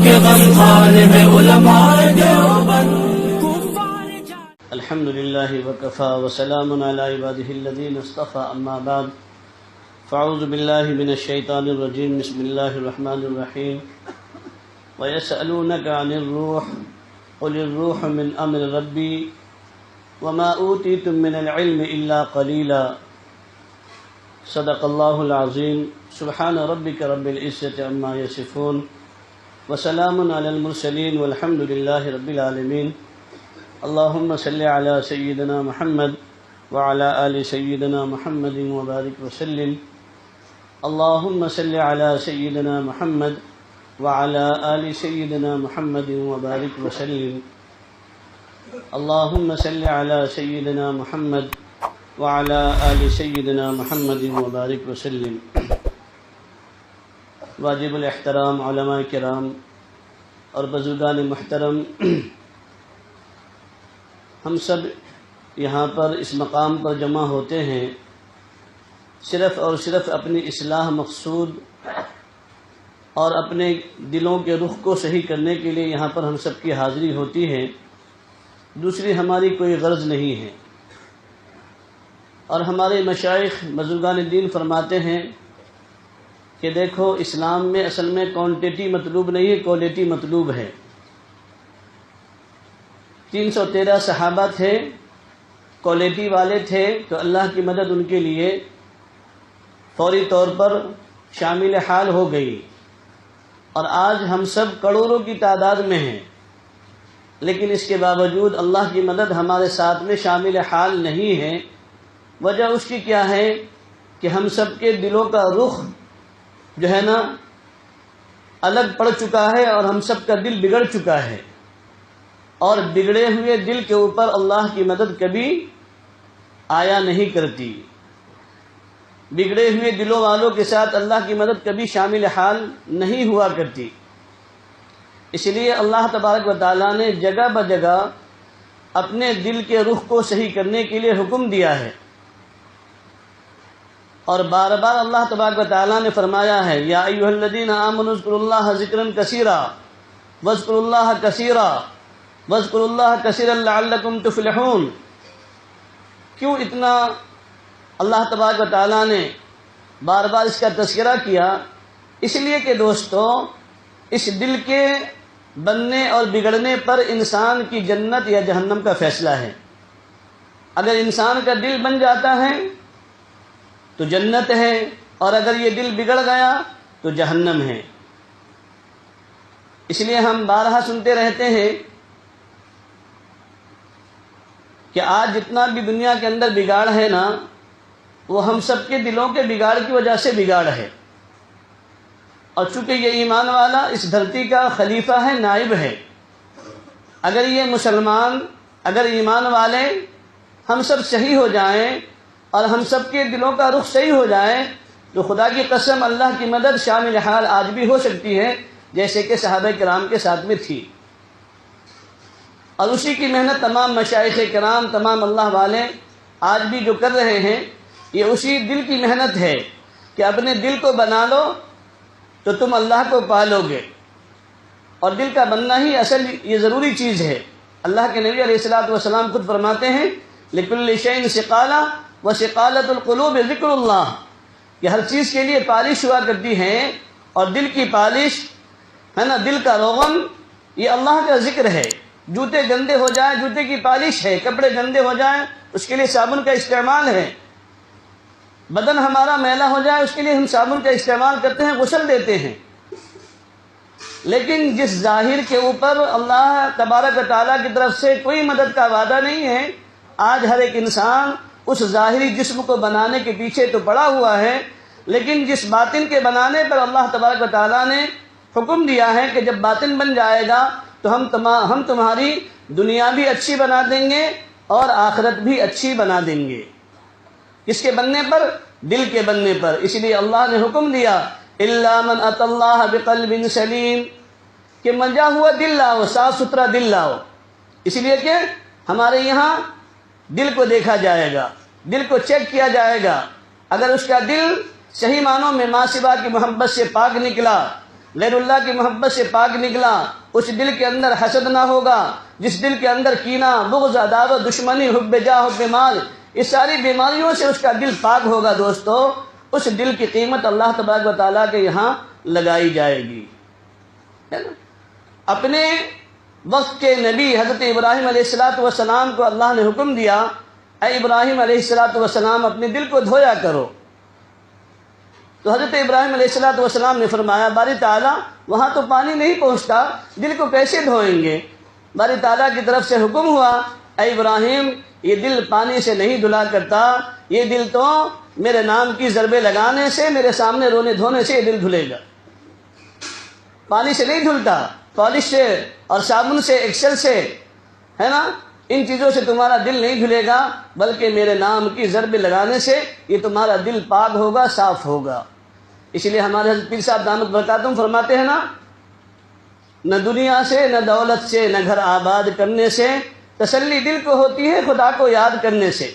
کے غم خانے میں علماء دیوبند. الحمد للہ وکفا وسلام علی عباده الذین اصطفى اما بعد فاعوذ باللہ من الشیطان الرجیم بسم اللہ الرحمن الرحیم ویسألونک عن الروح قل الروح من امر ربی وما اوتیتم من العلم الا قلیلا. صدق اللہ العظیم. سبحان ربک رب العزة عما یصفون وسلام علی المرسلین والحمد للہ رب العالمین. اللہم صلی علی سیدنا محمد وعلی آل سیدنا محمد وبارک وسلم. اللہم صلی علی سیدنا محمد وعلی آل سیدنا محمد وبارک وسلم. اللہم صلی علی سیدنا محمد وعلی آل سیدنا محمد وبارک وسلم. واجب الاحترام علماء کرام اور بزرگان محترم، ہم سب یہاں پر اس مقام پر جمع ہوتے ہیں صرف اور صرف اپنی اصلاح مقصود اور اپنے دلوں کے رخ کو صحیح کرنے کے لیے یہاں پر ہم سب کی حاضری ہوتی ہے. دوسری ہماری کوئی غرض نہیں ہے. اور ہمارے مشائخ بزرگان دین فرماتے ہیں کہ دیکھو، اسلام میں اصل میں کوانٹٹی مطلوب نہیں ہے، کوالٹی مطلوب ہے. 313 صحابہ تھے، کوالٹی والے تھے، تو اللہ کی مدد ان کے لیے فوری طور پر شامل حال ہو گئی. اور آج ہم سب کروڑوں کی تعداد میں ہیں، لیکن اس کے باوجود اللہ کی مدد ہمارے ساتھ میں شامل حال نہیں ہے. وجہ اس کی کیا ہے کہ ہم سب کے دلوں کا رخ جو ہے نا الگ پڑ چکا ہے، اور ہم سب کا دل بگڑ چکا ہے. اور بگڑے ہوئے دل کے اوپر اللہ کی مدد کبھی آیا نہیں کرتی. بگڑے ہوئے دلوں والوں کے ساتھ اللہ کی مدد کبھی شامل حال نہیں ہوا کرتی. اس لیے اللہ تبارک و تعالیٰ نے جگہ بجگہ اپنے دل کے رخ کو صحیح کرنے کے لیے حکم دیا ہے. اور بار بار اللہ تبارک و تعالیٰ نے فرمایا ہے، یا ایھا الذین آمنوا اذکروا اللہ ذکرا کثیرا واذکروا اللہ کثیرا واذکروا اللہ کثیرا لعلکم تفلحون. کیوں اتنا اللہ تبارک و تعالیٰ نے بار بار اس کا تذکرہ کیا؟ اس لیے کہ دوستو، اس دل کے بننے اور بگڑنے پر انسان کی جنت یا جہنم کا فیصلہ ہے. اگر انسان کا دل بن جاتا ہے تو جنت ہے، اور اگر یہ دل بگڑ گیا تو جہنم ہے. اس لیے ہم بارہا سنتے رہتے ہیں کہ آج جتنا بھی دنیا کے اندر بگاڑ ہے نا، وہ ہم سب کے دلوں کے بگاڑ کی وجہ سے بگاڑ ہے. اور چونکہ یہ ایمان والا اس دھرتی کا خلیفہ ہے، نائب ہے، اگر یہ مسلمان، اگر ایمان والے ہم سب صحیح ہو جائیں اور ہم سب کے دلوں کا رخ صحیح ہو جائے تو خدا کی قسم اللہ کی مدد شامل حال آج بھی ہو سکتی ہے، جیسے کہ صحابہ کرام کے ساتھ میں تھی. اور اسی کی محنت تمام مشائخ کرام، تمام اللہ والے آج بھی جو کر رہے ہیں، یہ اسی دل کی محنت ہے کہ اپنے دل کو بنا لو تو تم اللہ کو پالو گے. اور دل کا بننا ہی اصل یہ ضروری چیز ہے. اللہ کے نبی علیہ الصلوۃ والسلام خود فرماتے ہیں، لِكُلِّ شَيْءٍ سِقَالَةٌ وَسِقَالَةُ الْقُلُوبِ ذِكْرُ اللَّهِ، کہ ہر چیز کے لیے پالش ہوا کرتی ہے، اور دل کی پالش ہے نا، دل کا روغن، یہ اللہ کا ذکر ہے. جوتے گندے ہو جائیں، جوتے کی پالش ہے. کپڑے گندے ہو جائیں، اس کے لیے صابن کا استعمال ہے. بدن ہمارا میلا ہو جائے، اس کے لیے ہم صابن کا استعمال کرتے ہیں، غسل دیتے ہیں. لیکن جس ظاہر کے اوپر اللہ تبارک و تعالیٰ کی طرف سے کوئی مدد کا وعدہ نہیں ہے، آج ہر ایک انسان اس ظاہری جسم کو بنانے کے پیچھے تو پڑا ہوا ہے، لیکن جس باطن کے بنانے پر اللہ تبارک و تعالیٰ نے حکم دیا ہے کہ جب باطن بن جائے گا تو ہم تمہاری دنیا بھی اچھی بنا دیں گے اور آخرت بھی اچھی بنا دیں گے. کس کے بننے پر؟ دل کے بننے پر. اس لیے اللہ نے حکم دیا، الا من اتى الله بقلب سلیم، کہ منجا ہوا دل لاؤ، صاف ستھرا دل لاؤ. اس لیے کہ ہمارے یہاں دل کو دیکھا جائے گا، دل کو چیک کیا جائے گا. اگر اس کا دل صحیح معنوں میں ماں سوا کی محبت سے پاک نکلا غیر اللہ کی محبت سے پاک نکلا، اس دل کے اندر حسد نہ ہوگا، جس دل کے اندر کینہ، بغض، عداوت، دشمنی، حب جاہ، حب مال، اس ساری بیماریوں سے اس کا دل پاک ہوگا دوستو، اس دل کی قیمت اللہ تبارک و تعالیٰ کے یہاں لگائی جائے گی، ہے نا؟ اپنے وقت کے نبی حضرت ابراہیم علیہ السلام کو اللہ نے حکم دیا، اے ابراہیم علیہ السلام اپنے دل کو دھویا کرو۔ تو حضرت ابراہیم علیہ السلام نے فرمایا، باری تعالیٰ وہاں تو پانی نہیں پہنچتا، دل کو کیسے دھوئیں گے؟ باری تعالیٰ کی طرف سے حکم ہوا، اے ابراہیم یہ دل پانی سے نہیں دھلا کرتا، یہ دل تو میرے نام کی ضربے لگانے سے، میرے سامنے رونے دھونے سے یہ دل دھلے گا، پانی سے نہیں دھلتا، پالش سے اور صابن سے، ایکسل سے، ہے نا، ان چیزوں سے تمہارا دل نہیں دھلے گا، بلکہ میرے نام کی ضربے لگانے سے یہ تمہارا دل پاک ہوگا، صاف ہوگا۔ اسی لیے ہمارے حضرت پیر صاحب دامت برکاتہم فرماتے ہیں نا، نہ دنیا سے، نہ دولت سے، نہ گھر آباد کرنے سے، تسلی دل کو ہوتی ہے خدا کو یاد کرنے سے۔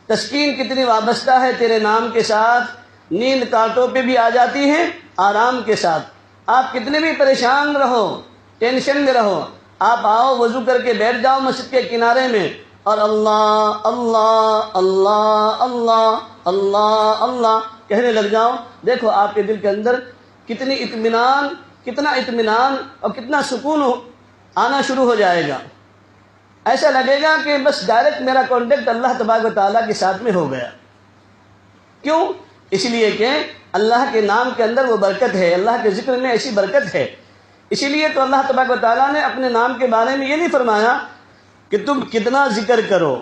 تسکین کتنی وابستہ ہے تیرے نام کے ساتھ، نیند کانٹوں پہ بھی آ جاتی ہے آرام کے ساتھ۔ آپ کتنے بھی پریشان رہو، ٹینشن میں رہو، آپ آؤ وضو کر کے بیٹھ جاؤ مسجد کے کنارے میں اور اللہ اللہ اللہ اللہ اللہ اللہ کہنے لگ جاؤ، دیکھو آپ کے دل کے اندر کتنا اطمینان اور کتنا سکون آنا شروع ہو جائے گا۔ ایسا لگے گا کہ بس ڈائریکٹ میرا کانٹیکٹ اللہ تبارک و تعالیٰ کے ساتھ میں ہو گیا۔ کیوں؟ اس لیے کہ اللہ کے نام کے اندر وہ برکت ہے، اللہ کے ذکر میں ایسی برکت ہے۔ اسی لیے تو اللہ تبارک و تعالیٰ نے اپنے نام کے بارے میں یہ نہیں فرمایا کہ تم کتنا ذکر کرو،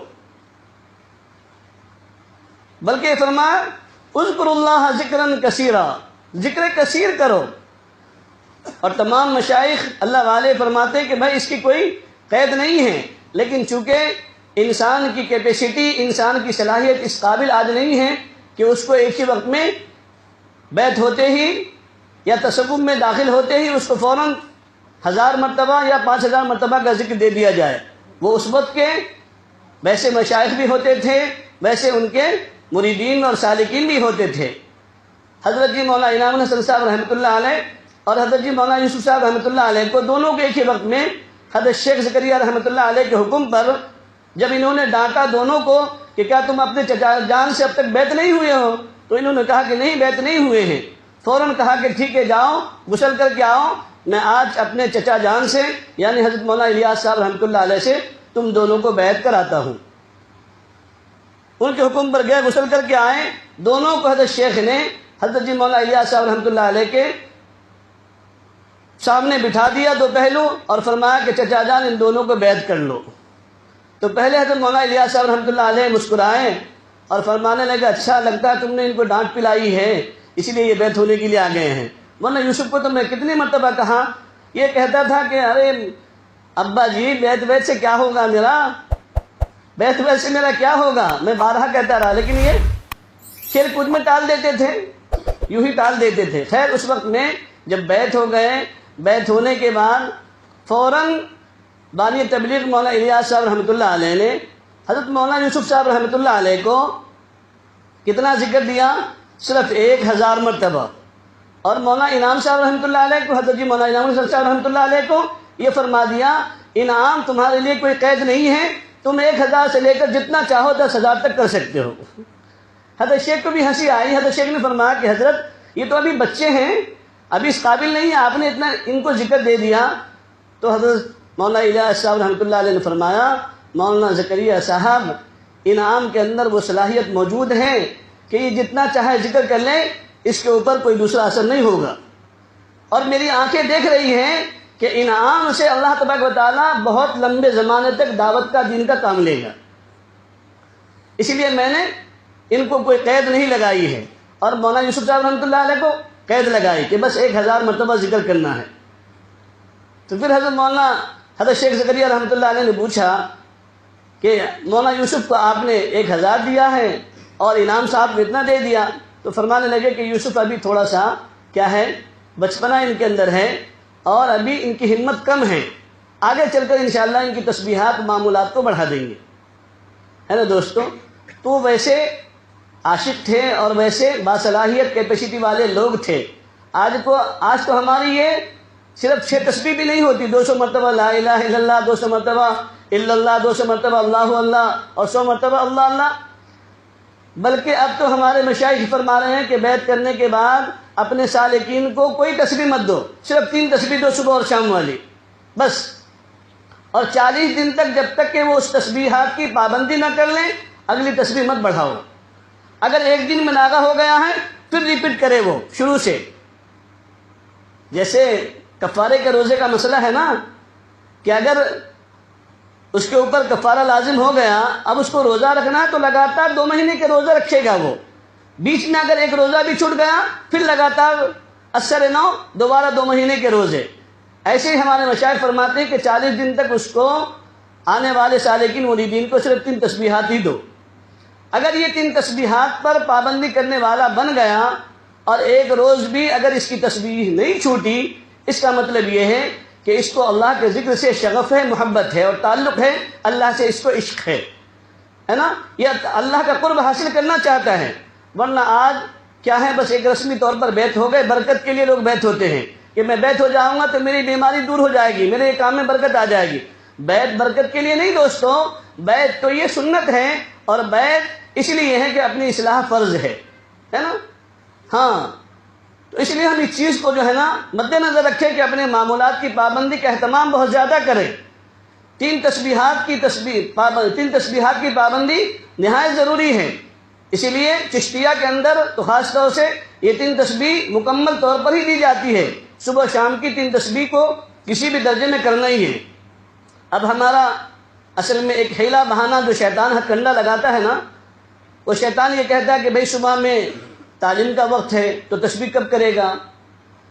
بلکہ فرمایا اذکر اللہ ذکرا کثیرا، ذکر کثیر کرو۔ اور تمام مشائخ اللہ والے فرماتے ہیں کہ بھائی اس کی کوئی قید نہیں ہے، لیکن چونکہ انسان کی کیپیسٹی، انسان کی صلاحیت اس قابل آج نہیں ہے کہ اس کو ایک ہی وقت میں بیت ہوتے ہی یا تصوف میں داخل ہوتے ہی اس کو فوراً 1000 مرتبہ یا 5000 مرتبہ کا ذکر دے دیا جائے۔ وہ اس وقت کے ویسے مشائخ بھی ہوتے تھے، ویسے ان کے مریدین اور سالکین بھی ہوتے تھے۔ حضرت جی مولانا انعام الحسن صاحب رحمۃ اللہ علیہ اور حضرت جی مولانا یوسف صاحب رحمۃ اللہ علیہ کو دونوں کے ایک ہی وقت میں حضرت شیخ زکریا رحمۃ اللہ علیہ کے حکم پر جب انہوں نے ڈانٹا دونوں کو کہ کیا تم اپنے چچا جان سے اب تک بیت نہیں ہوئے ہو، تو انہوں نے کہا کہ نہیں بیت نہیں ہوئے ہیں۔ فوراً کہا کہ ٹھیک ہے جاؤ غسل کر کے آؤ، میں آج اپنے چچا جان سے یعنی حضرت مولانا الیاس صاحب رحمۃ اللہ علیہ سے تم دونوں کو بیعت کراتا ہوں۔ ان کے حکم پر گئے، غسل کر کے آئے، دونوں کو حضرت شیخ نے حضرت جی مولانا الیاس صاحب رحمۃ اللہ علیہ کے سامنے بٹھا دیا دو پہلو اور فرمایا کہ چچا جان ان دونوں کو بیعت کر لو۔ تو پہلے حضرت مولانا الیاس صاحب رحمۃ اللہ علیہ مسکرائے اور فرمانے لگے اچھا لگتا ہے تم نے ان کو ڈانٹ پلائی ہے اسی لیے یہ بیعت ہونے کے لیے آ گئے ہیں، ورنہ یوسف کو تو میں کتنی مرتبہ کہا، یہ کہتا تھا کہ ارے ابا جی بیعت سے کیا ہوگا، میرا بیعت سے میرا کیا ہوگا، میں بارہا کہتا رہا، لیکن یہ کھیل کود میں ٹال دیتے تھے، یوں ہی ٹال دیتے تھے۔ خیر اس وقت میں جب بیعت ہو گئے، بیعت ہونے کے بعد فوراً بانی تبلیغ مولانا الیاس صاحب رحمۃ اللہ علیہ نے حضرت مولانا یوسف صاحب رحمۃ اللہ علیہ کو کتنا ذکر دیا، صرف 1000 مرتبہ، اور مولانا انعام صاحب رحمۃ اللہ علیہ کو حضرت جی مولانا انعام صاحب رحمۃ اللہ علیہ کو یہ فرما دیا انعام تمہارے لیے کوئی قید نہیں ہے، تم 1000 سے لے کر جتنا چاہو 10,000 تک کر سکتے ہو۔ حضرت شیخ کو بھی ہنسی آئی، حضرت شیخ نے فرمایا کہ حضرت یہ تو ابھی بچے ہیں، ابھی اس قابل نہیں ہے، آپ نے اتنا ان کو ذکر دے دیا۔ تو حضرت مولانا الیاس صاحب رحمۃ اللہ علیہ نے فرمایا مولانا زکریا صاحب انعام کے اندر وہ صلاحیت موجود ہے کہ یہ جتنا چاہے ذکر کر لیں، اس کے اوپر کوئی دوسرا اثر نہیں ہوگا، اور میری آنکھیں دیکھ رہی ہیں کہ انعام سے اللہ تبارک و تعالیٰ بہت لمبے زمانے تک دعوت کا دین کا کام لے گا، اسی لیے میں نے ان کو کوئی قید نہیں لگائی ہے، اور مولانا یوسف صاحب رحمۃ اللہ علیہ کو قید لگائی کہ بس 1000 مرتبہ ذکر کرنا ہے۔ تو پھر حضرت شیخ زکریا رحمۃ اللہ علیہ نے پوچھا کہ مولانا یوسف کو آپ نے 1000 دیا ہے اور انعام صاحب کو اتنا دے دیا، تو فرمانے لگے کہ یوسف ابھی تھوڑا سا کیا ہے، بچپنا ان کے اندر ہے اور ابھی ان کی ہمت کم ہے، آگے چل کر انشاءاللہ ان کی تسبیحات معمولات کو بڑھا دیں گے، ہے نا دوستو۔ تو ویسے عاشق تھے اور ویسے باصلاحیت کیپیسٹی والے لوگ تھے، آج تو ہماری یہ صرف 6 تسبیح بھی نہیں ہوتی، 200 مرتبہ لا الہ الا اللہ، 200 مرتبہ الا اللہ، 200 مرتبہ اللہ اللہ اور 100 مرتبہ اللہ اللہ، بلکہ اب تو ہمارے مشائخ فرما رہے ہیں کہ بیعت کرنے کے بعد اپنے سالکین کو کوئی تسبیح مت دو، صرف 3 تسبیح دو صبح اور شام والی بس، اور 40 دن تک جب تک کہ وہ اس تسبیحات کی پابندی نہ کر لیں اگلی تسبیح مت بڑھاؤ۔ اگر ایک دن میں ناغہ ہو گیا ہے پھر ریپیٹ کرے وہ شروع سے۔ جیسے کفارے کے روزے کا مسئلہ ہے نا کہ اگر اس کے اوپر کفارہ لازم ہو گیا، اب اس کو روزہ رکھنا ہے تو لگاتار 2 مہینے کے روزہ رکھے گا وہ، بیچ میں اگر ایک روزہ بھی چھوٹ گیا پھر لگاتار 80 دوبارہ 2 مہینے کے روزے۔ ایسے ہی ہمارے مشائخ فرماتے ہیں کہ 40 دن تک اس کو آنے والے سالکین مریدین کو صرف 3 تسبیحات ہی دو۔ اگر یہ 3 تسبیحات پر پابندی کرنے والا بن گیا اور ایک روز بھی اگر اس کی تسبیح نہیں چھوٹی، اس کا مطلب یہ ہے کہ اس کو اللہ کے ذکر سے شغف ہے، محبت ہے اور تعلق ہے، اللہ سے اس کو عشق ہے نا، یہ اللہ کا قرب حاصل کرنا چاہتا ہے۔ ورنہ آج کیا ہے، بس ایک رسمی طور پر بیعت ہو گئے، برکت کے لیے لوگ بیعت ہوتے ہیں کہ میں بیعت ہو جاؤں گا تو میری بیماری دور ہو جائے گی، میرے کام میں برکت آ جائے گی۔ بیعت برکت کے لیے نہیں دوستو، بیعت تو یہ سنت ہے، اور بیعت اس لیے ہے کہ اپنی اصلاح فرض ہے نا۔ ہاں، تو اس لیے ہم اس چیز کو جو ہے نا مد نظر رکھیں کہ اپنے معمولات کی پابندی کا اہتمام بہت زیادہ کریں۔ 3 تسبیحات کی پابندی نہایت ضروری ہے۔ اسی لیے چشتیہ کے اندر تو خاص طور سے یہ 3 تسبیح مکمل طور پر ہی دی جاتی ہے، صبح شام کی 3 تسبیح کو کسی بھی درجے میں کرنا ہی ہے۔ اب ہمارا اصل میں ایک حیلہ بہانہ جو شیطان ہتھ کنڈا لگاتا ہے نا، وہ شیطان یہ کہتا ہے کہ بھئی صبح میں تعلیم کا وقت ہے تو تسبیح کب کرے گا،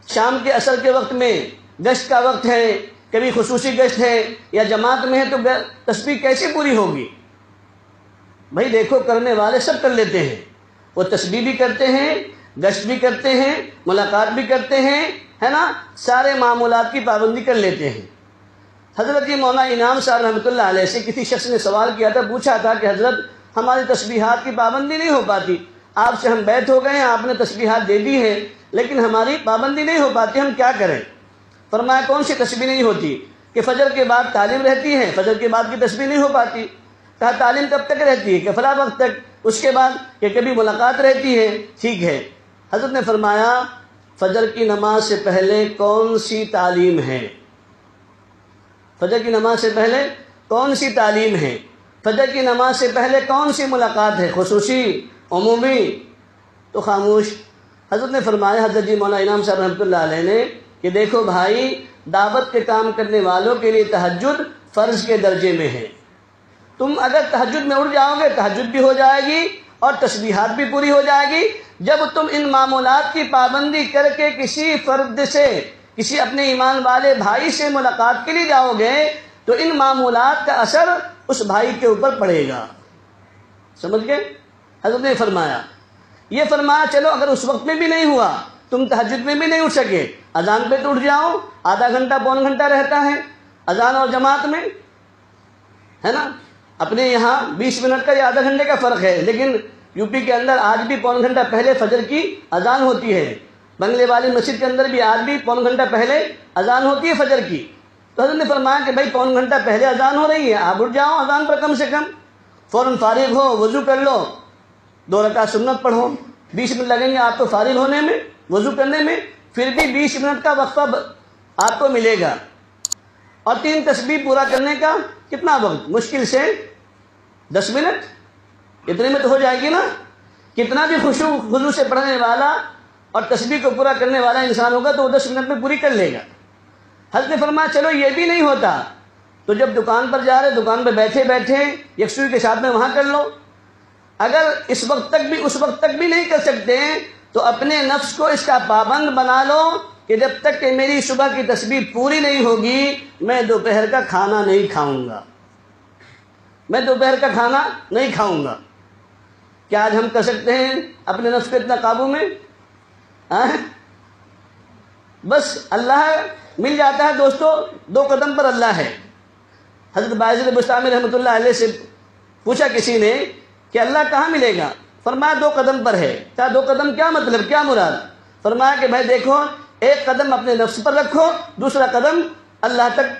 شام کے عصر کے وقت میں گشت کا وقت ہے، کبھی خصوصی گشت ہے یا جماعت میں ہے تو تسبیح کیسے پوری ہوگی؟ بھائی دیکھو، کرنے والے سب کر لیتے ہیں، وہ تسبیح بھی کرتے ہیں، گشت بھی کرتے ہیں، ملاقات بھی کرتے ہیں، ہے نا، سارے معمولات کی پابندی کر لیتے ہیں۔ حضرت مولانا انعام صاحب رحمۃ اللہ علیہ سے کسی شخص نے سوال کیا تھا، پوچھا تھا کہ حضرت ہماری تسبیحات کی پابندی نہیں ہو پاتی، آپ سے ہم بیعت ہو گئے ہیں، آپ نے تسبیحات دے دی ہے لیکن ہماری پابندی نہیں ہو پاتی، ہم کیا کریں؟ فرمایا کون سی تسبیح نہیں ہوتی؟ کہ فجر کے بعد تعلیم رہتی ہے، فجر کے بعد کی تسبیح نہیں ہو پاتی۔ کہا تعلیم کب تک رہتی ہے؟ کہ فلاں وقت تک۔ اس کے بعد کہ کبھی ملاقات رہتی ہے۔ ٹھیک ہے، حضرت نے فرمایا فجر کی نماز سے پہلے کون سی تعلیم ہے؟ فجر کی نماز سے پہلے کون سی تعلیم ہے؟ فجر کی نماز سے پہلے کون سی ملاقات ہے، خصوصی، عمومی؟ تو خاموش۔ حضرت نے فرمایا، حضرت جی مولانا انعام صاحب رحمۃ اللہ علیہ نے، کہ دیکھو بھائی، دعوت کے کام کرنے والوں کے لیے تہجد فرض کے درجے میں ہے۔ تم اگر تہجد میں اٹھ جاؤ گے، تہجد بھی ہو جائے گی اور تسبیحات بھی پوری ہو جائے گی۔ جب تم ان معمولات کی پابندی کر کے کسی فرد سے، کسی اپنے ایمان والے بھائی سے ملاقات کے لیے جاؤ گے تو ان معمولات کا اثر اس بھائی کے اوپر پڑے گا۔ سمجھ گئے؟ حضرت نے فرمایا، یہ فرمایا چلو اگر اس وقت میں بھی نہیں ہوا، تم تہجد میں بھی نہیں اٹھ سکے، اذان پہ تو اٹھ جاؤ، آدھا گھنٹہ پون گھنٹہ رہتا ہے اذان اور جماعت میں، ہے نا۔ اپنے یہاں 20 منٹ کا یا آدھا گھنٹے کا فرق ہے، لیکن یو پی کے اندر آج بھی پون گھنٹہ پہلے فجر کی اذان ہوتی ہے۔ بنگلے والی مسجد کے اندر بھی آج بھی پون گھنٹہ پہلے اذان ہوتی ہے فجر کی۔ تو حضرت نے فرمایا کہ بھائی پون گھنٹہ پہلے اذان ہو رہی ہے، آپ اٹھ جاؤ اذان پر کم سے کم، فوراً فارغ ہو، وضو کر لو، 2 رکعت سنت پڑھو، 20 منٹ لگیں گے آپ کو فارغ ہونے میں، وضو کرنے میں، پھر بھی 20 منٹ کا وقفہ آپ کو ملے گا۔ اور 3 تسبیح پورا کرنے کا کتنا وقت؟ مشکل سے 10 منٹ، اتنے میں تو ہو جائے گی نا۔ کتنا بھی خضوع سے پڑھنے والا اور تسبیح کو پورا کرنے والا انسان ہوگا تو وہ 10 منٹ میں پوری کر لے گا۔ حضرت نے فرمایا چلو یہ بھی نہیں ہوتا تو جب دکان پر جا رہے، دکان پہ بیٹھے بیٹھے یکسوئی کے ساتھ میں وہاں کر لو۔ اگر اس وقت تک بھی نہیں کر سکتے تو اپنے نفس کو اس کا پابند بنا لو کہ جب تک کہ میری صبح کی تسبیح پوری نہیں ہوگی میں دوپہر کا کھانا نہیں کھاؤں گا، میں دوپہر کا کھانا نہیں کھاؤں گا۔ کیا آج ہم کر سکتے ہیں اپنے نفس کو اتنا قابو میں؟ بس اللہ مل جاتا ہے دوستو، 2 قدم پر اللہ ہے۔ حضرت باعث بستامی رحمۃ اللہ علیہ سے پوچھا کسی نے کہ اللہ کہاں ملے گا؟ فرمایا 2 قدم پر ہے۔ کہا 2 قدم کیا مطلب، کیا مراد؟ فرمایا کہ بھائی دیکھو، ایک قدم اپنے نفس پر رکھو، دوسرا قدم اللہ تک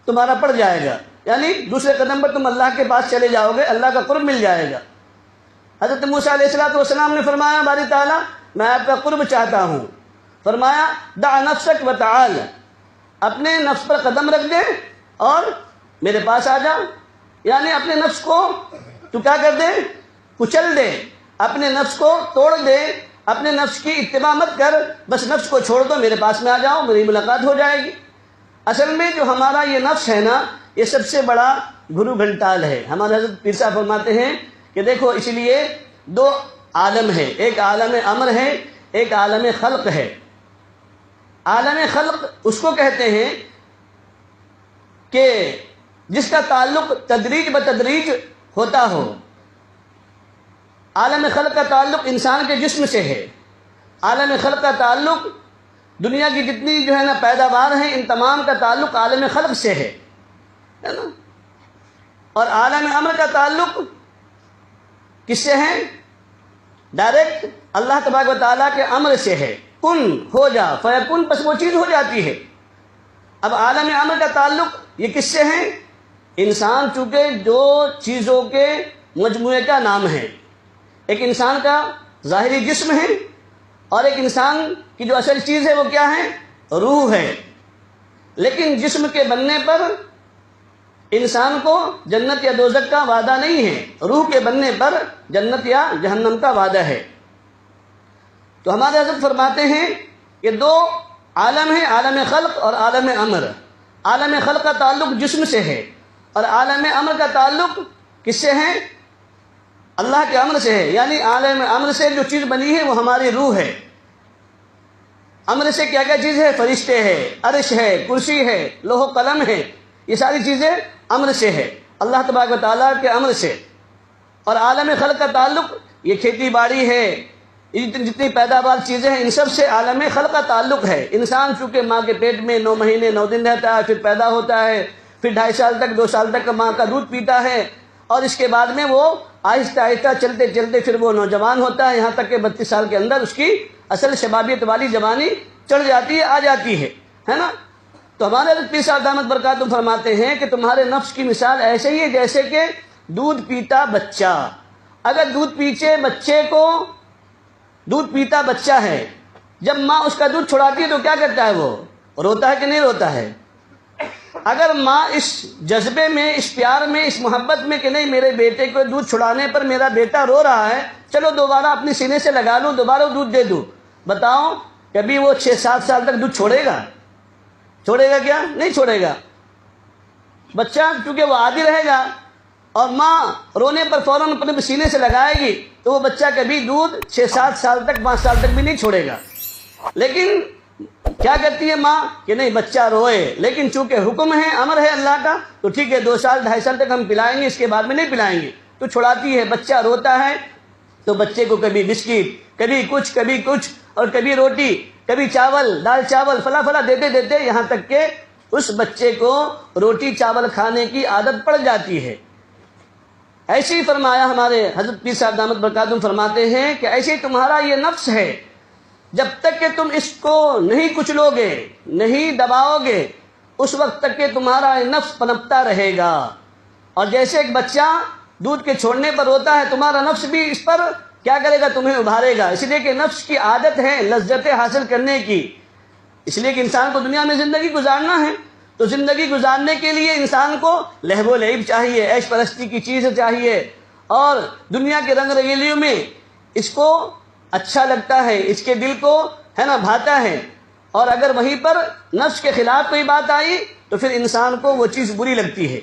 تمہارا پڑ جائے گا، یعنی دوسرے قدم پر تم اللہ کے پاس چلے جاؤ گے، اللہ کا قرب مل جائے گا۔ حضرت موسیٰ علیہ السلام نے فرمایا باری تعالیٰ میں آپ کا قرب چاہتا ہوں، فرمایا دع نفسک وتعال، اپنے نفس پر قدم رکھ دے اور میرے پاس آ جا، یعنی اپنے نفس کو تو کیا کر دے، کچل دے، اپنے نفس کو توڑ دے، اپنے نفس کی اتباع مت کر، بس نفس کو چھوڑ دو، میرے پاس میں آ جاؤ، میری ملاقات ہو جائے گی۔ اصل میں جو ہمارا یہ نفس ہے نا، یہ سب سے بڑا گھرو گھنٹال ہے۔ ہمارے حضرت پیر صاحب فرماتے ہیں کہ دیکھو اس لیے دو عالم ہے، ایک عالم امر ہے، ایک عالم خلق ہے۔ عالم خلق اس کو کہتے ہیں کہ جس کا تعلق تدریج بتدریج ہوتا ہو۔ عالم خلق کا تعلق انسان کے جسم سے ہے، عالم خلق کا تعلق دنیا کی جتنی جو ہے نا پیداوار ہیں، ان تمام کا تعلق عالم خلق سے ہے نا، اور عالم امر کا تعلق کس سے ہے؟ ڈائریکٹ اللہ تبارک و تعالیٰ کے امر سے ہے، کن ہو جا فیکن، بس وہ چیز ہو جاتی ہے۔ اب عالم امر کا تعلق یہ کس سے ہے؟ انسان چونکہ جو چیزوں کے مجموعے کا نام ہے، ایک انسان کا ظاہری جسم ہے اور ایک انسان کی جو اصل چیز ہے وہ کیا ہے؟ روح ہے۔ لیکن جسم کے بننے پر انسان کو جنت یا دوزخ کا وعدہ نہیں ہے، روح کے بننے پر جنت یا جہنم کا وعدہ ہے۔ تو ہمارے حضرت فرماتے ہیں کہ دو عالم ہیں، عالم خلق اور عالم امر۔ عالم خلق کا تعلق جسم سے ہے اور عالم امر کا تعلق کس سے ہے؟ اللہ کے امر سے ہے، یعنی عالم امر سے جو چیز بنی ہے وہ ہماری روح ہے۔ امر سے کیا کیا چیز ہے؟ فرشتے ہے، عرش ہے، کرسی ہے، لوح و قلم ہے، یہ ساری چیزیں امر سے ہے، اللہ تبارک و تعالیٰ کے امر سے۔ اور عالم خلق کا تعلق یہ کھیتی باڑی ہے، جتنی پیداوار چیزیں ہیں، ان سب سے عالم خلق کا تعلق ہے۔ انسان چونکہ ماں کے پیٹ میں 9 مہینے 9 دن رہتا ہے، پھر پیدا ہوتا ہے، پھر 2.5 سال تک 2 سال تک ماں کا دودھ پیتا ہے، اور اس کے بعد میں وہ آہستہ آہستہ چلتے چلتے پھر وہ نوجوان ہوتا ہے، یہاں تک کہ 32 سال کے اندر اس کی اصل شبابیت والی جوانی چڑھ جاتی ہے، آ جاتی ہے نا۔ تو ہمارے پیر صاحب دامت برکاتہم فرماتے ہیں کہ تمہارے نفس کی مثال ایسے ہی ہے جیسے کہ دودھ پیتا بچہ۔ اگر دودھ پیتا بچہ ہے، جب ماں اس کا دودھ چھڑاتی ہے تو کیا کرتا ہے؟ وہ روتا ہے کہ نہیں روتا ہے؟ اگر ماں اس جذبے میں، اس پیار میں، اس محبت میں کہ نہیں میرے بیٹے کو دودھ چھڑانے پر میرا بیٹا رو رہا ہے، چلو دوبارہ اپنی سینے سے لگا لوں، دوبارہ دودھ دے دوں، بتاؤ کبھی وہ 6-7 سال تک دودھ چھوڑے گا؟ چھوڑے گا کیا؟ نہیں چھوڑے گا۔ بچہ چونکہ وہ عادی رہے گا اور ماں رونے پر فوراً اپنے سینے سے لگائے گی تو وہ بچہ کبھی دودھ 6-7 سال تک 5 سال تک بھی نہیں چھوڑے گا۔ لیکن کیا کرتی ہے ماں کہ نہیں بچہ روئے، لیکن چونکہ حکم ہے، امر ہے اللہ کا، تو ٹھیک ہے 2 سال 2.5 سال تک ہم پلائیں گے، اس کے بعد میں نہیں پلائیں گے، تو چھڑاتی ہے۔ بچہ روتا ہے تو بچے کو کبھی بسکٹ، کبھی کچھ اور کبھی روٹی، کبھی چاول، دال چاول، فلاں فلاں دیتے دیتے یہاں تک کہ اس بچے کو روٹی چاول کھانے کی عادت پڑ جاتی ہے۔ ایسے ہی فرمایا ہمارے حضرت پیر صاحب دامت برکاتہم فرماتے ہیں کہ ایسے تمہارا یہ نفس ہے، جب تک کہ تم اس کو نہیں کچلو گے، نہیں دباؤ گے، اس وقت تک کہ تمہارا یہ نفس پنپتا رہے گا۔ اور جیسے ایک بچہ دودھ کے چھوڑنے پر روتا ہے، تمہارا نفس بھی اس پر کیا کرے گا؟ تمہیں ابھارے گا، اس لیے کہ نفس کی عادت ہے لذتیں حاصل کرنے کی، اس لیے کہ انسان کو دنیا میں زندگی گزارنا ہے، تو زندگی گزارنے کے لیے انسان کو لہو و لعب چاہیے، عیش پرستی کی چیز چاہیے، اور دنیا کے رنگ رنگیلیوں میں اس کو اچھا لگتا ہے، اس کے دل کو ہے نا بھاتا ہے، اور اگر وہیں پر نفس کے خلاف کوئی بات آئی تو پھر انسان کو وہ چیز بری لگتی ہے۔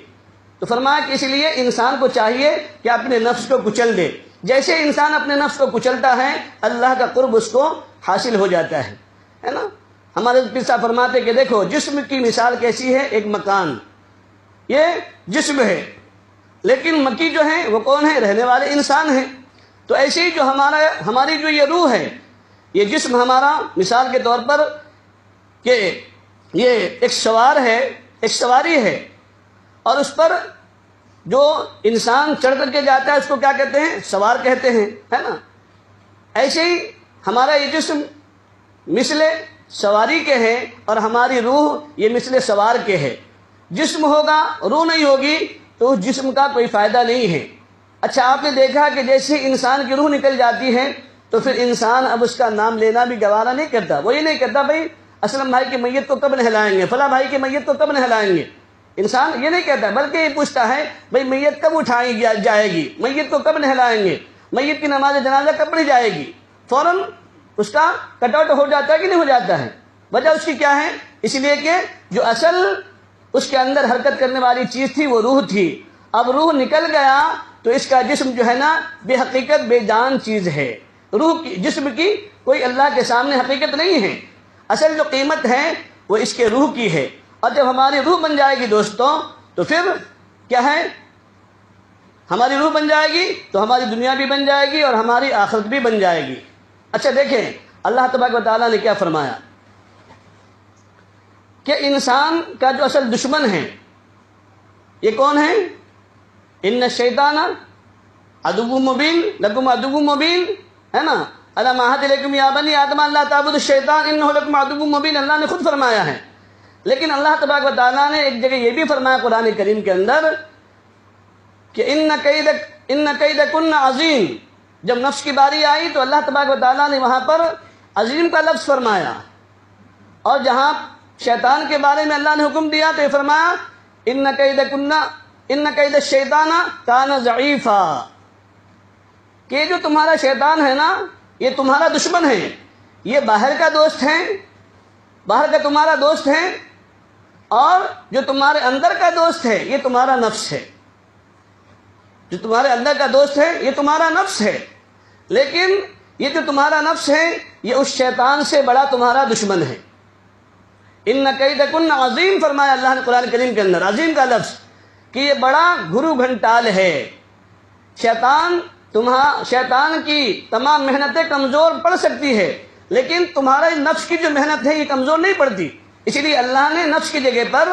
تو فرمایا کہ اس لیے انسان کو چاہیے کہ اپنے نفس کو کچل دے، جیسے انسان اپنے نفس کو کچلتا ہے اللہ کا قرب اس کو حاصل ہو جاتا ہے نا۔ ہمارے پیر صاحب فرماتے کہ دیکھو جسم کی مثال کیسی ہے؟ ایک مکان، یہ جسم ہے، لیکن مکی جو ہے وہ کون ہے؟ رہنے والے انسان ہیں۔ تو ایسے ہی جو ہماری جو یہ روح ہے، یہ جسم ہمارا مثال کے طور پر کہ یہ ایک سوار ہے، ایک سواری ہے، اور اس پر جو انسان چڑھ کر کے جاتا ہے اس کو کیا کہتے ہیں؟ سوار کہتے ہیں، ہے نا۔ ایسے ہی ہمارا یہ جسم مثل سواری کے ہے اور ہماری روح یہ مثل سوار کے ہے۔ جسم ہوگا روح نہیں ہوگی تو اس جسم کا کوئی فائدہ نہیں ہے۔ اچھا آپ نے دیکھا کہ جیسے انسان کی روح نکل جاتی ہے تو پھر انسان اب اس کا نام لینا بھی گوارا نہیں کرتا، وہ یہ نہیں کہتا بھائی اسلم بھائی کی میت کو کب نہلائیں گے، فلاں بھائی کی میت کو کب نہلائیں گے، انسان یہ نہیں کہتا، بلکہ یہ پوچھتا ہے بھئی میت کب اٹھائی جائے گی، میت کو کب نہلائیں گے، میت کی نماز جنازہ کب پڑھی جائے گی، فوراً اس کا کٹ آؤٹ ہو جاتا ہے کہ نہیں ہو جاتا ہے؟ وجہ اس کی کیا ہے؟ اس لیے کہ جو اصل اس کے اندر حرکت کرنے والی چیز تھی وہ روح تھی، اب روح نکل گیا تو اس کا جسم جو ہے نا بے حقیقت بے جان چیز ہے۔ روح کی جسم کی کوئی اللہ کے سامنے حقیقت نہیں ہے، اصل جو قیمت ہے وہ اس کے روح کی ہے۔ اور جب ہماری روح بن جائے گی دوستوں تو پھر کیا ہے؟ ہماری روح بن جائے گی تو ہماری دنیا بھی بن جائے گی اور ہماری آخرت بھی بن جائے گی۔ اچھا دیکھیں اللہ تبارک و تعالیٰ نے کیا فرمایا کہ انسان کا جو اصل دشمن ہے یہ کون ہے؟ ان الشیطان عدو مبین لکم عدو مبین، ہے نا، الم اعہد الیکم یا بنی آدم اللہ تعبدوا الشیطان انہ لکم عدو مبین، اللہ نے خود فرمایا ہے۔ لیکن اللہ تبارک و تعالیٰ نے ایک جگہ یہ بھی فرمایا قرآن کریم کے اندر کہ ان کیدکن عظیم، جب نفس کی باری آئی تو اللہ تبارک و تعالیٰ نے وہاں پر عظیم کا لفظ فرمایا، اور جہاں شیطان کے بارے میں اللہ نے حکم دیا تو یہ فرمایا ان کید الشیطان کان ضعیفا، کہ جو تمہارا شیطان ہے نا یہ تمہارا دشمن ہے، یہ باہر کا دوست ہے، باہر کا تمہارا دوست ہے، اور جو تمہارے اندر کا دوست ہے یہ تمہارا نفس ہے، جو تمہارے اندر کا دوست ہے یہ تمہارا نفس ہے، لیکن یہ جو تمہارا نفس ہے یہ اس شیطان سے بڑا تمہارا دشمن ہے۔ ان کیدکن عظیم فرمایا اللہ نے قرآن کریم کے اندر، عظیم کا لفظ، کہ یہ بڑا گھرو گھنٹال ہے۔ شیطان کی تمام محنتیں کمزور پڑ سکتی ہے لیکن تمہارا نفس کی جو محنت ہے یہ کمزور نہیں پڑتی، اسی لیے اللہ نے نفس کی جگہ پر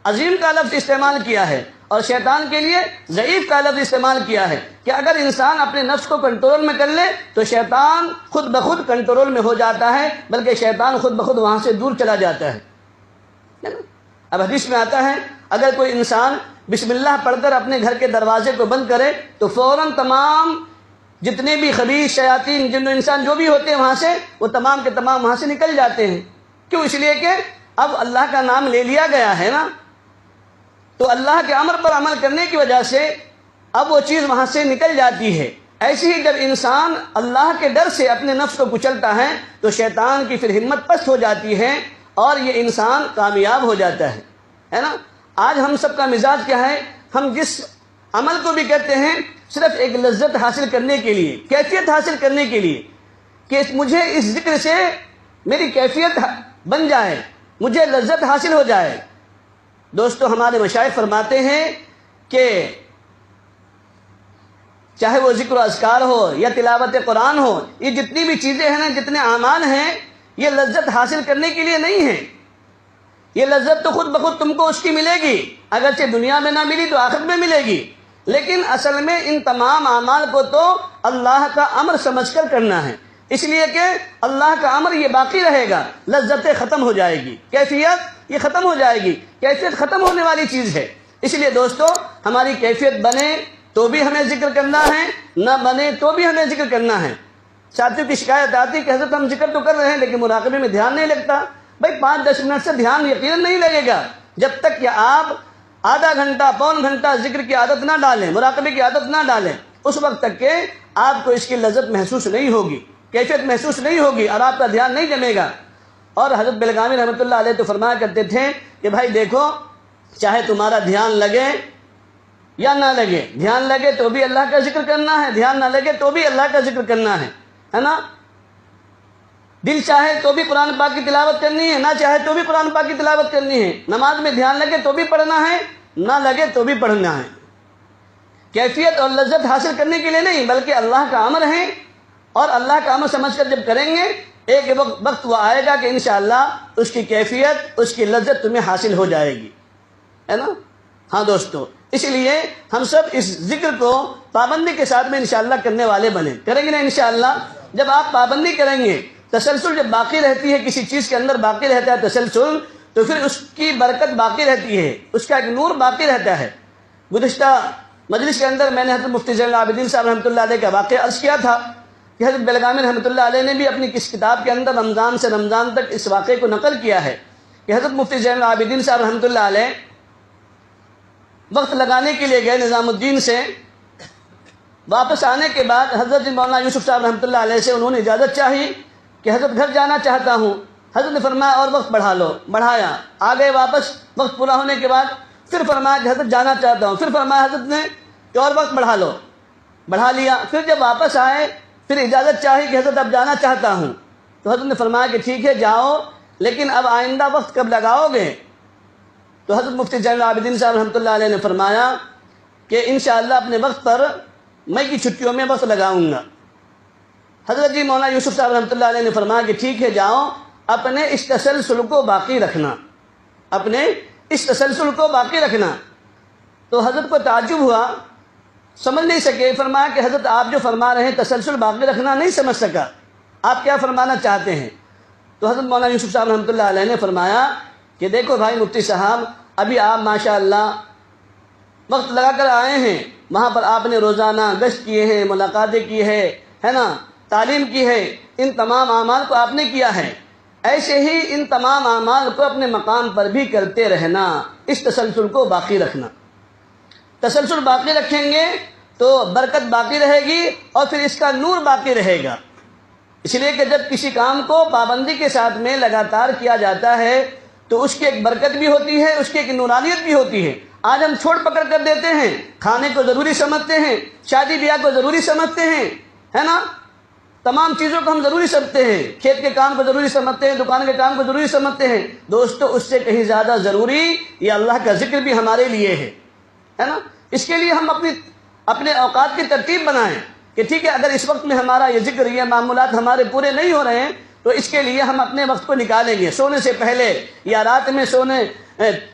عظیم کا لفظ استعمال کیا ہے اور شیطان کے لیے ضعیف کا لفظ استعمال کیا ہے کہ اگر انسان اپنے نفس کو کنٹرول میں کر لے تو شیطان خود بخود کنٹرول میں ہو جاتا ہے، بلکہ شیطان خود بخود وہاں سے دور چلا جاتا ہے۔ اب حدیث میں آتا ہے اگر کوئی انسان بسم اللہ پڑھ کر اپنے گھر کے دروازے کو بند کرے تو فوراً تمام جتنے بھی خبیث شیاطین جن و انسان جو بھی ہوتے ہیں وہاں سے وہ تمام کے تمام وہاں سے نکل جاتے ہیں۔ کیوں؟ اس لیے کہ اب اللہ کا نام لے لیا گیا ہے نا، تو اللہ کے امر پر عمل کرنے کی وجہ سے اب وہ چیز وہاں سے نکل جاتی ہے۔ ایسے ہی جب انسان اللہ کے ڈر سے اپنے نفس کو کچلتا ہے تو شیطان کی پھر ہمت پست ہو جاتی ہے اور یہ انسان کامیاب ہو جاتا ہے نا۔ آج ہم سب کا مزاج کیا ہے؟ ہم جس عمل کو بھی کرتے ہیں صرف ایک لذت حاصل کرنے کے لیے، کیفیت حاصل کرنے کے لیے کہ مجھے اس ذکر سے میری کیفیت بن جائے، مجھے لذت حاصل ہو جائے۔ دوستو ہمارے مشائخ فرماتے ہیں کہ چاہے وہ ذکر و اذکار ہو یا تلاوت قرآن ہو، یہ جتنی بھی چیزیں ہیں نا، جتنے اعمال ہیں، یہ لذت حاصل کرنے کے لیے نہیں ہے۔ یہ لذت تو خود بخود تم کو اس کی ملے گی، اگرچہ دنیا میں نہ ملی تو آخرت میں ملے گی، لیکن اصل میں ان تمام اعمال کو تو اللہ کا امر سمجھ کر کرنا ہے، اس لیے کہ اللہ کا امر یہ باقی رہے گا، لذتیں ختم ہو جائے گی، کیفیت یہ ختم ہو جائے گی، کیفیت ختم ہونے والی چیز ہے۔ اس لیے دوستو ہماری کیفیت بنے تو بھی ہمیں ذکر کرنا ہے، نہ بنے تو بھی ہمیں ذکر کرنا ہے۔ ساتھیوں کی شکایت آتی کہ حضرت ہم ذکر تو کر رہے ہیں لیکن مراقبے میں دھیان نہیں لگتا۔ بھائی 5-10 منٹ سے دھیان یقیناً نہیں لگے گا جب تک کہ آپ آدھا گھنٹہ پون گھنٹہ ذکر کی عادت نہ ڈالیں، مراقبے کی عادت نہ ڈالیں، اس وقت تک کہ آپ کو اس کی لذت محسوس نہیں ہوگی، کیفیت محسوس نہیں ہوگی اور آپ کا دھیان نہیں جمے گا۔ اور حضرت بلگامی رحمۃ اللہ علیہ تو فرمایا کرتے تھے کہ بھائی دیکھو چاہے تمہارا دھیان لگے یا نہ لگے، دھیان لگے تو بھی اللہ کا ذکر کرنا ہے، دھیان نہ لگے تو بھی اللہ کا ذکر کرنا ہے نا۔ دل چاہے تو بھی قرآن پاک کی تلاوت کرنی ہے، نہ چاہے تو بھی قرآن پاک کی تلاوت کرنی ہے، نماز میں دھیان لگے تو بھی پڑھنا ہے، نہ لگے تو بھی پڑھنا ہے۔ کیفیت اور لذت حاصل کرنے کے لیے نہیں بلکہ اللہ کا امر ہے، اور اللہ کا امر سمجھ کر جب کریں گے ایک وقت وہ آئے گا کہ انشاءاللہ اس کی کیفیت، اس کی لذت تمہیں حاصل ہو جائے گی، ہے نا۔ ہاں دوستو اس لیے ہم سب اس ذکر کو پابندی کے ساتھ میں انشاءاللہ کرنے والے بنیں، کریں گے نا انشاءاللہ۔ جب آپ پابندی کریں گے تسلسل جب باقی رہتی ہے، کسی چیز کے اندر باقی رہتا ہے تسلسل، تو پھر اس کی برکت باقی رہتی ہے، اس کا ایک نور باقی رہتا ہے۔ گزشتہ مجلس کے اندر میں نے حضرت مفتی زین العابدین صاحب رحمۃ اللہ علیہ کا واقعہ عرض کیا تھا کہ حضرت بلگامی رحمۃ اللہ علیہ نے بھی اپنی کس کتاب کے اندر رمضان سے رمضان تک اس واقعے کو نقل کیا ہے کہ حضرت مفتی زین العابدین صاحب رحمۃ اللہ علیہ وقت لگانے کے لیے گئے نظام الدین سے، واپس آنے کے بعد حضرت مولانا یوسف صاحب رحمۃ اللہ علیہ سے انہوں نے اجازت چاہی کہ حضرت گھر جانا چاہتا ہوں۔ حضرت نے فرمایا اور وقت بڑھا لو، بڑھایا، آ گئے واپس، وقت پورا ہونے کے بعد پھر فرمایا کہ حضرت جانا چاہتا ہوں، پھر فرمایا حضرت نے کہ اور وقت بڑھا لو، بڑھا لیا۔ پھر جب واپس آئے پھر اجازت چاہی کہ حضرت اب جانا چاہتا ہوں، تو حضرت نے فرمایا کہ ٹھیک ہے جاؤ، لیکن اب آئندہ وقت کب لگاؤ گے؟ تو حضرت مفتی زین العابدین صاحب رحمۃ اللہ علیہ نے فرمایا کہ انشاءاللہ اپنے وقت پر مئی کی چھٹیوں میں وقت لگاؤں گا۔ حضرت جی مولانا یوسف صاحب رحمۃ اللہ علیہ نے فرمایا کہ ٹھیک ہے جاؤ، اپنے اس تسلسل کو باقی رکھنا، اپنے اس تسلسل کو باقی رکھنا۔ تو حضرت کو تعجب ہوا، سمجھ نہیں سکے، فرمایا کہ حضرت آپ جو فرما رہے ہیں تسلسل باقی رکھنا نہیں سمجھ سکا، آپ کیا فرمانا چاہتے ہیں؟ تو حضرت مولانا یوسف صاحب رحمۃ اللہ علیہ نے فرمایا کہ دیکھو بھائی مفتی صاحب، ابھی آپ ماشاءاللہ وقت لگا کر آئے ہیں، وہاں پر آپ نے روزانہ گشت کیے ہیں، ملاقاتیں کی ہے نا، تعلیم کی ہے، ان تمام اعمال کو آپ نے کیا ہے، ایسے ہی ان تمام اعمال کو اپنے مقام پر بھی کرتے رہنا، اس تسلسل کو باقی رکھنا۔ تسلسل باقی رکھیں گے تو برکت باقی رہے گی اور پھر اس کا نور باقی رہے گا۔ اس لیے کہ جب کسی کام کو پابندی کے ساتھ میں لگاتار کیا جاتا ہے تو اس کی ایک برکت بھی ہوتی ہے، اس کی ایک نورانیت بھی ہوتی ہے۔ آج ہم چھوڑ پکڑ کر دیتے ہیں، کھانے کو ضروری سمجھتے ہیں، شادی بیاہ کو ضروری سمجھتے ہیں، ہے نا، تمام چیزوں کو ہم ضروری سمجھتے ہیں، کھیت کے کام کو ضروری سمجھتے ہیں، دکان کے کام کو ضروری سمجھتے ہیں۔ دوستو اس سے کہیں زیادہ ضروری یہ اللہ کا ذکر بھی ہمارے لیے ہے نا۔ اس کے لیے ہم اپنے اوقات کی ترتیب بنائیں کہ ٹھیک ہے اگر اس وقت میں ہمارا یہ ذکر یہ معمولات ہمارے پورے نہیں ہو رہے ہیں تو اس کے لیے ہم اپنے وقت کو نکالیں گے، سونے سے پہلے یا رات میں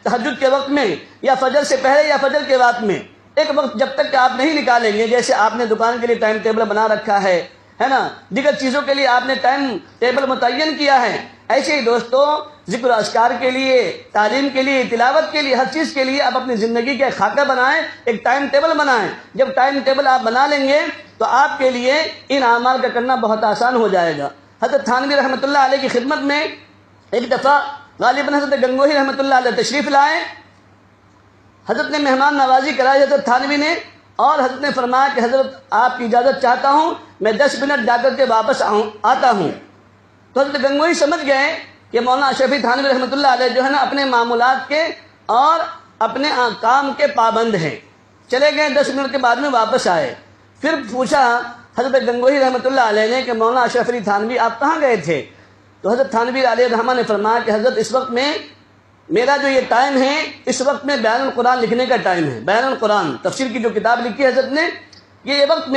تہجد کے وقت میں یا فجر سے پہلے یا فجر کے وقت میں ایک وقت جب تک کہ آپ نہیں نکالیں گے، جیسے آپ نے دکان کے لیے ٹائم ٹیبل بنا رکھا ہے نا، دیگر چیزوں کے لیے آپ نے ٹائم ٹیبل متعین کیا ہے، ایسے ہی دوستو ذکر و اذکار کے لیے، تعلیم کے لیے، تلاوت کے لیے، ہر چیز کے لیے آپ اپنی زندگی کا ایک خاکہ بنائیں، ایک ٹائم ٹیبل بنائیں۔ جب ٹائم ٹیبل آپ بنا لیں گے تو آپ کے لیے ان اعمال کا کرنا بہت آسان ہو جائے گا۔ حضرت تھانوی رحمۃ اللہ علیہ کی خدمت میں ایک دفعہ غالباً حضرت گنگوہی رحمۃ اللہ علیہ تشریف لائے، حضرت نے مہمان نوازی کرائی حضرت تھانوی نے، اور حضرت نے فرمایا کہ حضرت آپ کی اجازت چاہتا ہوں، میں 10 منٹ جا کر کے واپس آتا ہوں۔ تو حضرت گنگوہی سمجھ گئے کہ مولانا اشرفی تھانوی رحمۃ اللہ علیہ جو ہے نا اپنے معمولات کے اور اپنے کام کے پابند ہیں، چلے گئے، 10 منٹ کے بعد میں واپس آئے۔ پھر پوچھا حضرت گنگوہی رحمۃ اللہ علیہ نے کہ مولانا اشرف علی تھانوی آپ کہاں گئے تھے؟ تو حضرت تھانوی علیہ الرحمہ نے فرمایا کہ حضرت اس وقت میں میرا جو یہ ٹائم ہے اس وقت میں بیان القرآن لکھنے کا ٹائم ہے، بیان القرآن تفسیر کی جو کتاب لکھی حضرت نے، یہ وقت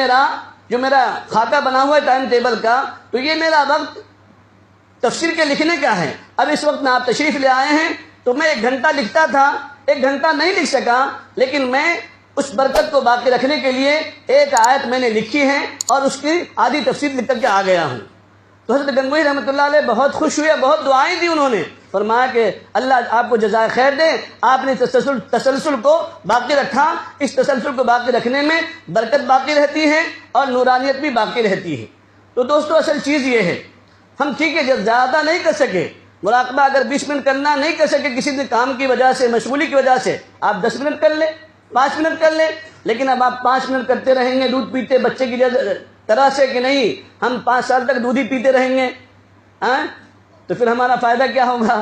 جو میرا خاکہ بنا ہوا ہے ٹائم ٹیبل کا، تو یہ میرا وقت تفسیر کے لکھنے کا ہے۔ اب اس وقت میں آپ تشریف لے آئے ہیں تو میں 1 گھنٹہ لکھتا تھا، 1 گھنٹہ نہیں لکھ سکا، لیکن میں اس برکت کو باقی رکھنے کے لیے 1 آیت میں نے لکھی ہے اور اس کی آدھی تفسیر لکھ کر کے آ گیا ہوں۔ تو حضرت گنگوہی رحمۃ اللہ علیہ بہت خوش ہوئے، بہت دعائیں دی انہوں نے، فرمایا کہ اللہ آپ کو جزائے خیر دے، آپ نے تسلسل کو باقی رکھا، اس تسلسل کو باقی رکھنے میں برکت باقی رہتی ہے اور نورانیت بھی باقی رہتی ہے۔ تو دوستو اصل چیز یہ ہے، ہم ٹھیک ہے جب زیادہ نہیں کر سکے، مراقبہ اگر 20 منٹ کرنا نہیں کر سکے کسی بھی کام کی وجہ سے، مشغولی کی وجہ سے، آپ 10 منٹ کر لیں، 5 منٹ کر لیں، لیکن اب آپ 5 منٹ کرتے رہیں گے دودھ پیتے بچے کی طرح سے کہ نہیں ہم 5 سال تک دودھ ہی پیتے رہیں گے، تو پھر ہمارا فائدہ کیا ہوگا؟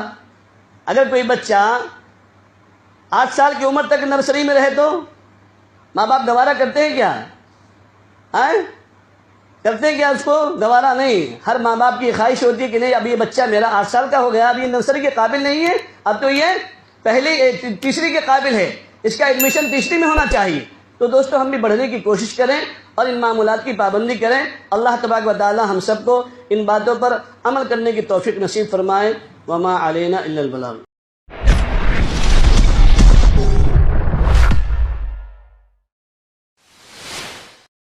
اگر کوئی بچہ 8 سال کی عمر تک نرسری میں رہے تو ماں باپ گوارا کرتے ہیں کیا؟ کرتے ہیں کیا؟ اس کو گوارا نہیں۔ ہر ماں باپ کی خواہش ہوتی ہے کہ نہیں اب یہ بچہ میرا 8 سال کا ہو گیا، اب یہ نرسری کے قابل نہیں ہے، اب تو یہ تیسری کے قابل ہے، اس کا ایڈمیشن تیسری میں ہونا چاہیے۔ تو دوستو ہم بھی بڑھنے کی کوشش کریں اور ان معمولات کی پابندی کریں۔ اللہ تبارک و تعالی ہم سب کو ان باتوں پر عمل کرنے کی توفیق نصیب فرمائے۔ وما علینا الا البلاغ۔